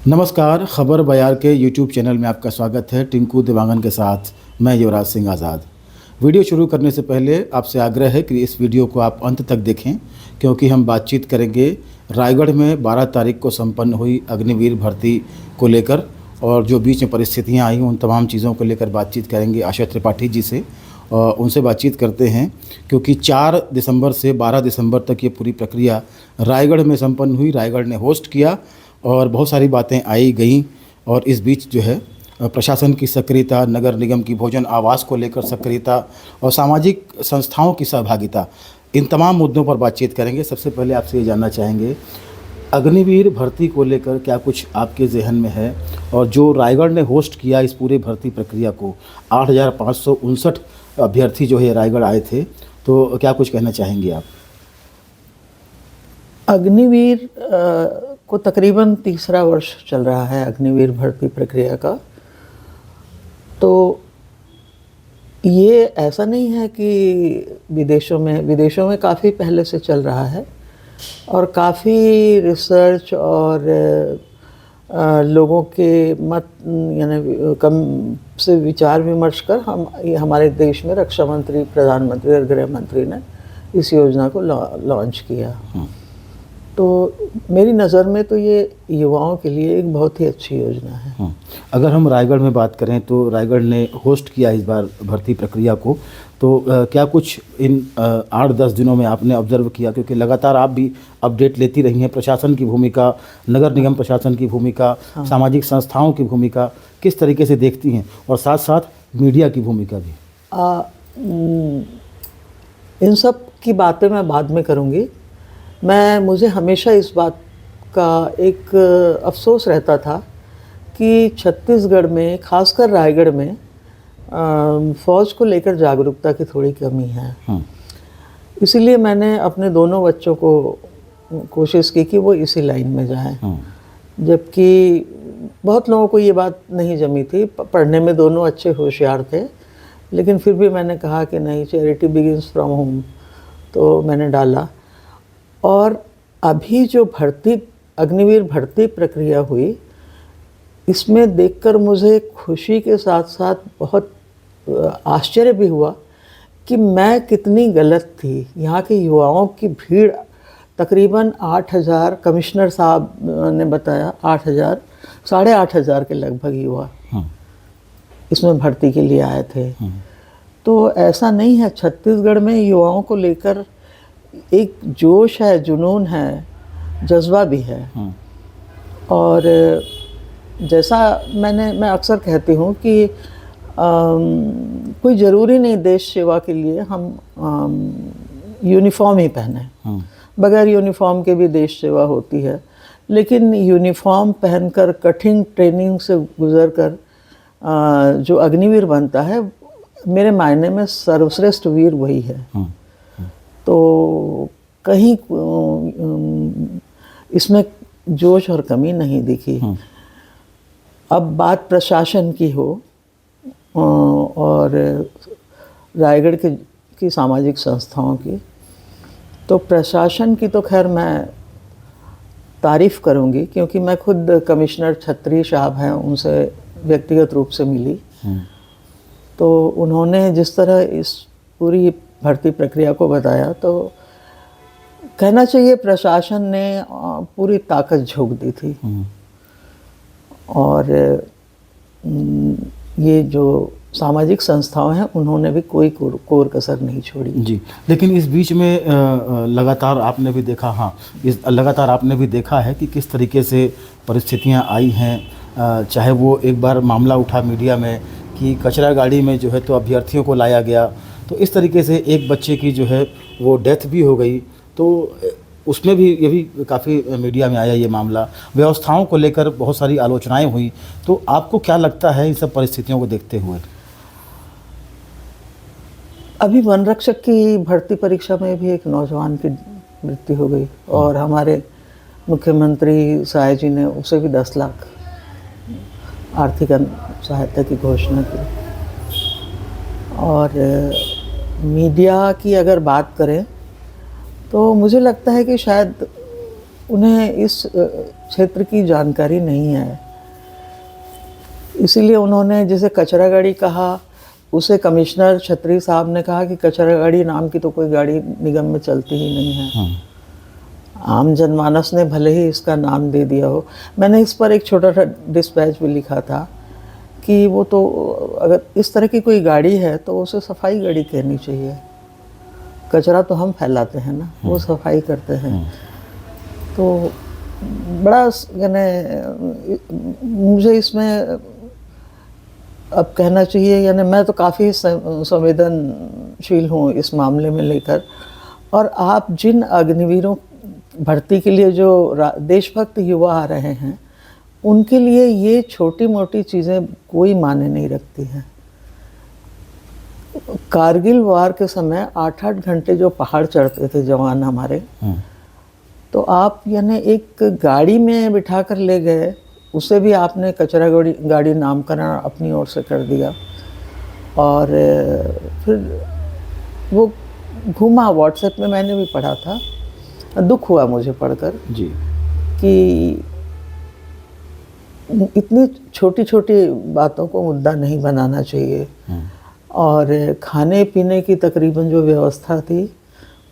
नमस्कार, खबर बयार के यूट्यूब चैनल में आपका स्वागत है। टिंकू देवांगन के साथ मैं युवराज सिंह आज़ाद। वीडियो शुरू करने से पहले आपसे आग्रह है कि इस वीडियो को आप अंत तक देखें, क्योंकि हम बातचीत करेंगे रायगढ़ में 12 तारीख को संपन्न हुई अग्निवीर भर्ती को लेकर, और जो बीच में परिस्थितियाँ आई उन तमाम चीज़ों को लेकर बातचीत करेंगे आशा त्रिपाठी जी से। और उनसे बातचीत करते हैं, क्योंकि 4 दिसंबर से 12 दिसंबर तक ये पूरी प्रक्रिया रायगढ़ में संपन्न हुई। रायगढ़ ने होस्ट किया और बहुत सारी बातें आई गईं, और इस बीच जो है प्रशासन की सक्रियता, नगर निगम की भोजन आवास को लेकर सक्रियता और सामाजिक संस्थाओं की सहभागिता, इन तमाम मुद्दों पर बातचीत करेंगे। सबसे पहले आपसे ये जानना चाहेंगे, अग्निवीर भर्ती को लेकर क्या कुछ आपके जहन में है, और जो रायगढ़ ने होस्ट किया इस पूरे भर्ती प्रक्रिया को, 8,559 अभ्यर्थी जो है रायगढ़ आए थे, तो क्या कुछ कहना चाहेंगे आप? अग्निवीर को तकरीबन तीसरा वर्ष चल रहा है अग्निवीर भर्ती प्रक्रिया का। तो ये ऐसा नहीं है कि विदेशों में काफ़ी पहले से चल रहा है, और काफ़ी रिसर्च और लोगों के मत यानी कम से विचार विमर्श कर हमारे देश में रक्षा मंत्री, प्रधानमंत्री और गृह मंत्री ने इस योजना को लॉन्च किया। तो मेरी नज़र में तो ये युवाओं के लिए एक बहुत ही अच्छी योजना है। अगर हम रायगढ़ में बात करें तो रायगढ़ ने होस्ट किया इस बार भर्ती प्रक्रिया को, तो क्या कुछ इन 8-10 दिनों में आपने ऑब्जर्व किया, क्योंकि लगातार आप भी अपडेट लेती रही हैं, प्रशासन की भूमिका, नगर निगम प्रशासन की भूमिका, सामाजिक संस्थाओं की भूमिका किस तरीके से देखती हैं, और साथ साथ मीडिया की भूमिका भी? इन सब की बातें मैं बाद में करूँगी। मुझे हमेशा इस बात का एक अफसोस रहता था कि छत्तीसगढ़ में, खासकर रायगढ़ में, फ़ौज को लेकर जागरूकता की थोड़ी कमी है। इसीलिए मैंने अपने दोनों बच्चों को कोशिश की कि वो इसी लाइन में जाएं। जबकि बहुत लोगों को ये बात नहीं जमी थी, पढ़ने में दोनों अच्छे होशियार थे, लेकिन फिर भी मैंने कहा कि नहीं, चैरिटी बिगिंस फ्रॉम होम, तो मैंने डाला। और अभी जो अग्निवीर भर्ती प्रक्रिया हुई, इसमें देखकर मुझे खुशी के साथ साथ बहुत आश्चर्य भी हुआ कि मैं कितनी गलत थी। यहाँ के युवाओं की भीड़ तकरीबन 8,000, कमिश्नर साहब ने बताया 8,000, 8,500 के लगभग युवा इसमें भर्ती के लिए आए थे। तो ऐसा नहीं है, छत्तीसगढ़ में युवाओं को लेकर एक जोश है, जुनून है, जज्बा भी है। और जैसा मैं अक्सर कहती हूँ कि कोई ज़रूरी नहीं देश सेवा के लिए हम यूनिफॉर्म ही पहने। बगैर यूनिफॉर्म के भी देश सेवा होती है, लेकिन यूनिफॉर्म पहनकर कठिन ट्रेनिंग से गुजरकर जो अग्निवीर बनता है, मेरे मायने में सर्वश्रेष्ठ वीर वही है। तो कहीं इसमें जोश और कमी नहीं दिखी। अब बात प्रशासन की हो और रायगढ़ की सामाजिक संस्थाओं की, तो प्रशासन की तो खैर मैं तारीफ़ करूंगी, क्योंकि मैं खुद कमिश्नर छत्री साहब हैं, उनसे व्यक्तिगत रूप से मिली। तो उन्होंने जिस तरह इस पूरी भर्ती प्रक्रिया को बताया, तो कहना चाहिए प्रशासन ने पूरी ताकत झोंक दी थी। और ये जो सामाजिक संस्थाएं हैं, उन्होंने भी कोई कोर कसर नहीं छोड़ी। जी, लेकिन इस बीच में लगातार आपने भी देखा, लगातार आपने भी देखा है कि किस तरीके से परिस्थितियां आई हैं। चाहे वो एक बार मामला उठा मीडिया में कि कचरा गाड़ी में जो है तो अभ्यर्थियों को लाया गया, तो इस तरीके से एक बच्चे की जो है वो डेथ भी हो गई। तो उसमें भी ये भी काफ़ी मीडिया में आया ये मामला। व्यवस्थाओं को लेकर बहुत सारी आलोचनाएं हुई। तो आपको क्या लगता है इन सब परिस्थितियों को देखते हुए? अभी वन रक्षक की भर्ती परीक्षा में भी एक नौजवान की मृत्यु हो गई, और हमारे मुख्यमंत्री साय जी ने उसे भी 10 लाख आर्थिक सहायता की घोषणा की। और मीडिया की अगर बात करें तो मुझे लगता है कि शायद उन्हें इस क्षेत्र की जानकारी नहीं है, इसीलिए उन्होंने जैसे कचरा गाड़ी कहा, उसे कमिश्नर छत्री साहब ने कहा कि कचरा गाड़ी नाम की तो कोई गाड़ी निगम में चलती ही नहीं है। आम जनमानस ने भले ही इसका नाम दे दिया हो। मैंने इस पर एक छोटा सा डिस्पैच भी लिखा था कि वो तो अगर इस तरह की कोई गाड़ी है तो उसे सफाई गाड़ी कहनी चाहिए। कचरा तो हम फैलाते हैं ना, वो सफाई करते हैं। तो बड़ा यानी मुझे इसमें अब कहना चाहिए, यानी मैं तो काफ़ी संवेदनशील हूँ इस मामले में लेकर। और आप जिन अग्निवीरों भर्ती के लिए जो देशभक्त युवा आ रहे हैं, उनके लिए ये छोटी मोटी चीज़ें कोई मायने नहीं रखती हैं। कारगिल वार के समय 8-8 घंटे जो पहाड़ चढ़ते थे जवान हमारे, तो आप यानी एक गाड़ी में बिठा कर ले गए, उसे भी आपने कचरा गाड़ी नामकरण अपनी ओर से कर दिया। और फिर वो घूमा, व्हाट्सएप में मैंने भी पढ़ा था, दुख हुआ मुझे पढ़कर जी कि इतनी छोटी छोटी बातों को मुद्दा नहीं बनाना चाहिए। और खाने पीने की तकरीबन जो व्यवस्था थी,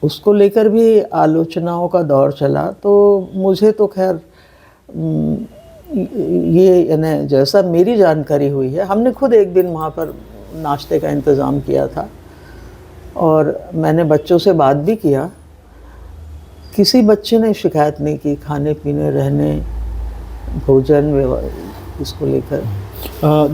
उसको लेकर भी आलोचनाओं का दौर चला। तो मुझे तो खैर ये यानी जैसा मेरी जानकारी हुई है, हमने खुद एक दिन वहाँ पर नाश्ते का इंतज़ाम किया था और मैंने बच्चों से बात भी किया। किसी बच्चे ने शिकायत नहीं की खाने पीने, रहने, भोजन इसको लेकर।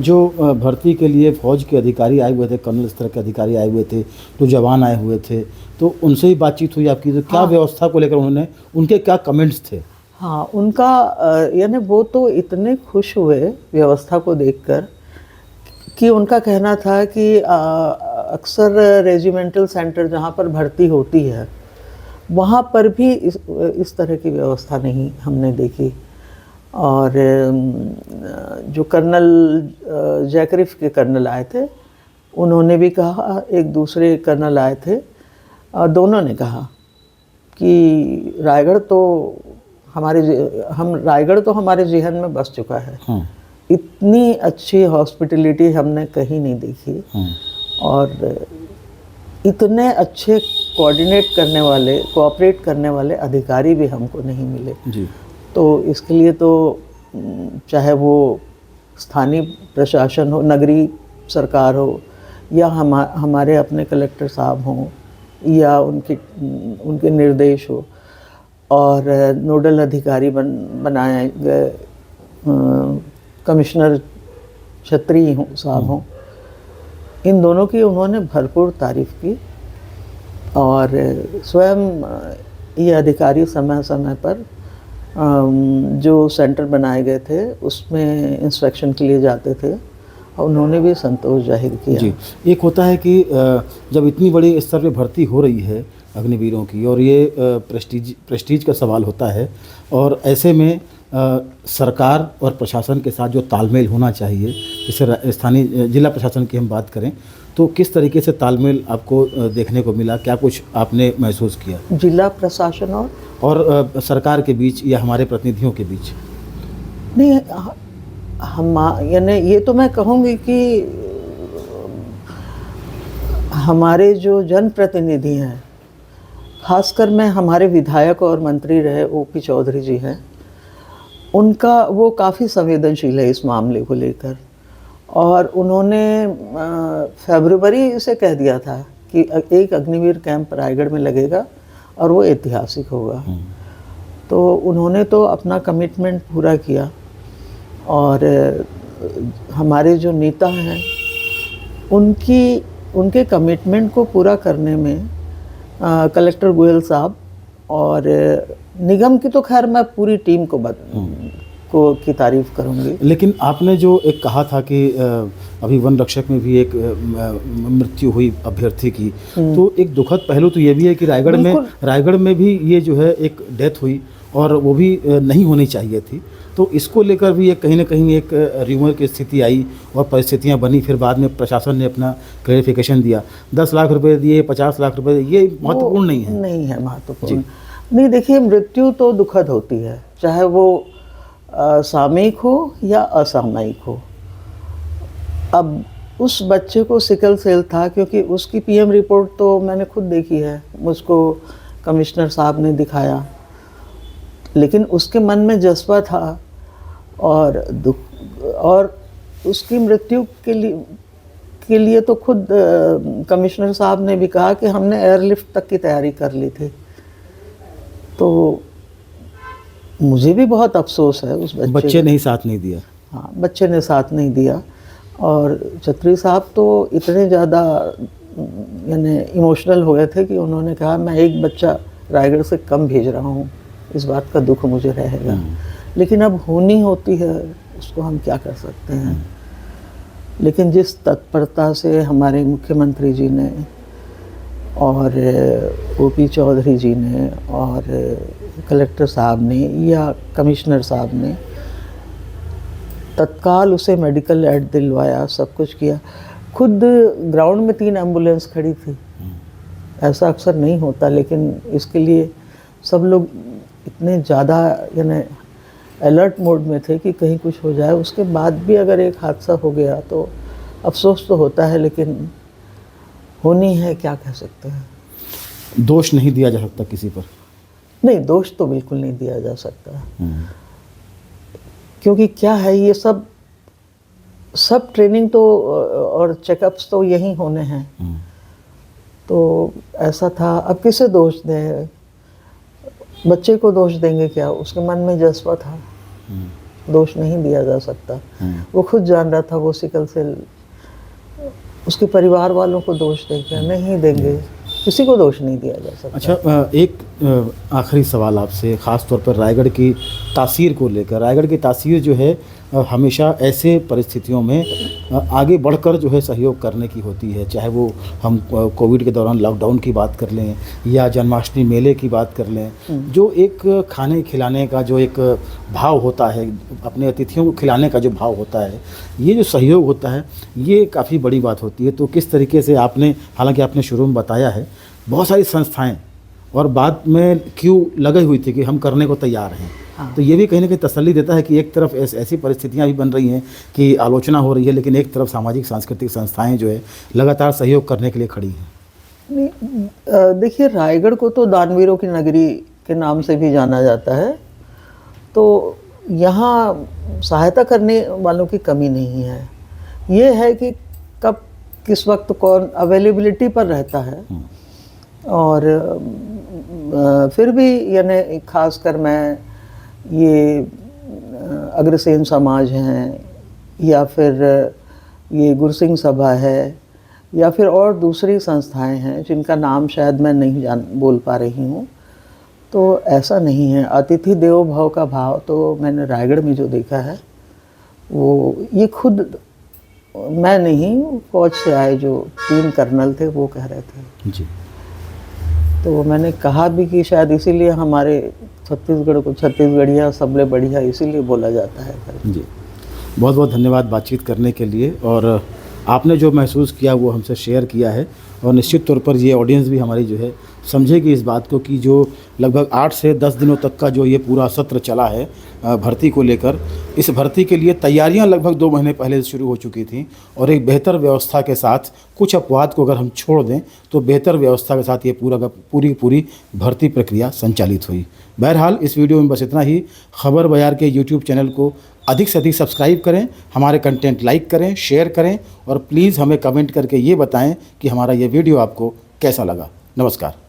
जो भर्ती के लिए फौज के अधिकारी आए हुए थे, कर्नल स्तर के अधिकारी आए हुए थे, जो जवान आए हुए थे, तो उनसे ही बातचीत हुई आपकी? तो क्या व्यवस्था को लेकर उन्होंने, उनके क्या कमेंट्स थे? हाँ, उनका यानी वो तो इतने खुश हुए व्यवस्था को देखकर कि उनका कहना था कि अक्सर रेजिमेंटल सेंटर जहाँ पर भर्ती होती है, वहाँ पर भी इस तरह की व्यवस्था नहीं हमने देखी। और जो कर्नल जैकरिफ के कर्नल आए थे, उन्होंने भी कहा, एक दूसरे कर्नल आए थे, दोनों ने कहा कि रायगढ़ तो हमारे ज़हन में बस चुका है। इतनी अच्छी हॉस्पिटलिटी हमने कहीं नहीं देखी और इतने अच्छे कोऑपरेट करने वाले अधिकारी भी हमको नहीं मिले जी। तो इसके लिए तो चाहे वो स्थानीय प्रशासन हो, नगरीय सरकार हो, या हमारे अपने कलेक्टर साहब हों, या उनके निर्देश हो, और नोडल अधिकारी बनाए गए कमिश्नर छत्री साहब हों, इन दोनों की उन्होंने भरपूर तारीफ़ की। और स्वयं ये अधिकारी समय समय पर जो सेंटर बनाए गए थे उसमें इंस्पेक्शन के लिए जाते थे और उन्होंने भी संतोष जाहिर किया। जी, एक होता है कि जब इतनी बड़ी स्तर पे भर्ती हो रही है अग्निवीरों की, और ये प्रेस्टीज का सवाल होता है, और ऐसे में सरकार और प्रशासन के साथ जो तालमेल होना चाहिए, जैसे स्थानीय जिला प्रशासन की हम बात करें, तो किस तरीके से तालमेल आपको देखने को मिला? क्या कुछ आपने महसूस किया जिला प्रशासन और सरकार के बीच या हमारे प्रतिनिधियों के बीच? नहीं, हम यानी ये तो मैं कहूँगी कि हमारे जो जनप्रतिनिधि हैं, खासकर मैं हमारे विधायक और मंत्री रहे ओपी चौधरी जी हैं, उनका वो काफ़ी संवेदनशील है इस मामले को लेकर। और उन्होंने फरवरी से कह दिया था कि एक अग्निवीर कैंप रायगढ़ में लगेगा और वो ऐतिहासिक होगा। तो उन्होंने तो अपना कमिटमेंट पूरा किया। और हमारे जो नेता हैं उनके कमिटमेंट को पूरा करने में कलेक्टर गोयल साहब और निगम की तो खैर मैं पूरी टीम की तारीफ़ करूंगी। लेकिन आपने जो एक कहा था कि अभी वन रक्षक में भी एक मृत्यु हुई अभ्यर्थी की, तो एक दुखद पहलू तो ये भी है कि रायगढ़ में भी ये जो है एक डेथ हुई और वो भी नहीं होनी चाहिए थी। तो इसको लेकर भी एक कहीं ना कहीं एक र्यूमर की स्थिति आई और परिस्थितियां बनी। फिर बाद में प्रशासन ने अपना क्लैरिफिकेशन दिया, 10 लाख रुपए दिए, 50 लाख रुपए, ये महत्वपूर्ण नहीं है। नहीं है महत्वपूर्ण। नहीं, देखिए, मृत्यु तो दुखद होती है, चाहे वो सामयिक हो या असामयिक हो। अब उस बच्चे को सिकल सेल था, क्योंकि उसकी पीएम रिपोर्ट तो मैंने खुद देखी है, मुझको कमिश्नर साहब ने दिखाया, लेकिन उसके मन में जज्बा था और दुख, और उसकी मृत्यु के लिए तो खुद कमिश्नर साहब ने भी कहा कि हमने एयरलिफ्ट तक की तैयारी कर ली थी। तो मुझे भी बहुत अफसोस है उस बच्चे ने ही साथ नहीं दिया। हाँ, बच्चे ने साथ नहीं दिया। और छत्री साहब तो इतने ज़्यादा यानी इमोशनल हो गए थे कि उन्होंने कहा मैं एक बच्चा रायगढ़ से कम भेज रहा हूँ, इस बात का दुख मुझे रहेगा। लेकिन अब होनी होती है, उसको हम क्या कर सकते हैं। लेकिन जिस तत्परता से हमारे मुख्यमंत्री जी ने और ओपी चौधरी जी ने और कलेक्टर साहब ने या कमिश्नर साहब ने तत्काल उसे मेडिकल एड दिलवाया, सब कुछ किया। खुद ग्राउंड में 3 एम्बुलेंस खड़ी थी, ऐसा अक्सर नहीं होता, लेकिन इसके लिए सब लोग इतने ज़्यादा यानी अलर्ट मोड में थे कि कहीं कुछ हो जाए। उसके बाद भी अगर एक हादसा हो गया तो अफसोस तो होता है, लेकिन होनी है, क्या कह सकते हैं। दोष नहीं दिया जा सकता किसी पर। नहीं, दोष तो बिल्कुल नहीं दिया जा सकता, क्योंकि क्या है, ये सब ट्रेनिंग तो और चेकअप्स तो यहीं होने हैं। तो ऐसा था, अब किसे दोष दें, बच्चे को दोष देंगे क्या, उसके मन में जज्बा था, दोष नहीं दिया जा सकता। वो खुद जान रहा था वो सिकल सेल, उसके परिवार वालों को दोष देंगे, नहीं देंगे, किसी को दोष नहीं दिया जा सकता। अच्छा, एक आखिरी सवाल आपसे, ख़ास तौर पर रायगढ़ की तासीर को लेकर। रायगढ़ की तासीर जो है हमेशा ऐसे परिस्थितियों में आगे बढ़कर जो है सहयोग करने की होती है, चाहे वो हम कोविड के दौरान लॉकडाउन की बात कर लें या जन्माष्टमी मेले की बात कर लें। जो एक खाने खिलाने का जो एक भाव होता है, अपने अतिथियों को खिलाने का जो भाव होता है, ये जो सहयोग होता है, ये काफ़ी बड़ी बात होती है। तो किस तरीके से आपने, हालांकि आपने शुरू में बताया है, बहुत सारी संस्थाएं और बाद में क्यों लगी हुई थी कि हम करने को तैयार हैं। हाँ। तो ये भी कहीं ना कहीं तसल्ली देता है कि एक तरफ ऐसी परिस्थितियां भी बन रही हैं कि आलोचना हो रही है, लेकिन एक तरफ सामाजिक सांस्कृतिक संस्थाएं जो है लगातार सहयोग करने के लिए खड़ी हैं। देखिए, रायगढ़ को तो दानवीरों की नगरी के नाम से भी जाना जाता है, तो यहाँ सहायता करने वालों की कमी नहीं है। ये है कि कब किस वक्त कौन अवेलेबिलिटी पर रहता है। और फिर भी यानी खासकर मैं ये अग्रसेन समाज हैं या फिर ये गुरसिंह सभा है या फिर और दूसरी संस्थाएं हैं जिनका नाम शायद मैं नहीं बोल पा रही हूँ, तो ऐसा नहीं है। अतिथि देवो भव का भाव तो मैंने रायगढ़ में जो देखा है, वो ये खुद मैं नहीं, फौज से आए जो 3 कर्नल थे वो कह रहे थे जी। तो मैंने कहा भी कि शायद इसीलिए हमारे छत्तीसगढ़ को छत्तीसगढ़िया सबले बढ़िया इसीलिए बोला जाता है। जी, बहुत बहुत धन्यवाद बातचीत करने के लिए, और आपने जो महसूस किया वो हमसे शेयर किया है, और निश्चित तौर पर ये ऑडियंस भी हमारी जो है समझेगी इस बात को कि जो लगभग 8 से 10 दिनों तक का जो ये पूरा सत्र चला है भर्ती को लेकर, इस भर्ती के लिए तैयारियां लगभग 2 महीने पहले से शुरू हो चुकी थी, और एक बेहतर व्यवस्था के साथ, कुछ अपवाद को अगर हम छोड़ दें तो बेहतर व्यवस्था के साथ ये पूरी भर्ती प्रक्रिया संचालित हुई। बहरहाल इस वीडियो में बस इतना ही। खबर बयार के यूट्यूब चैनल को अधिक से अधिक सब्सक्राइब करें, हमारे कंटेंट लाइक करें, शेयर करें, और प्लीज़ हमें कमेंट करके ये बताएं कि हमारा ये वीडियो आपको कैसा लगा। नमस्कार।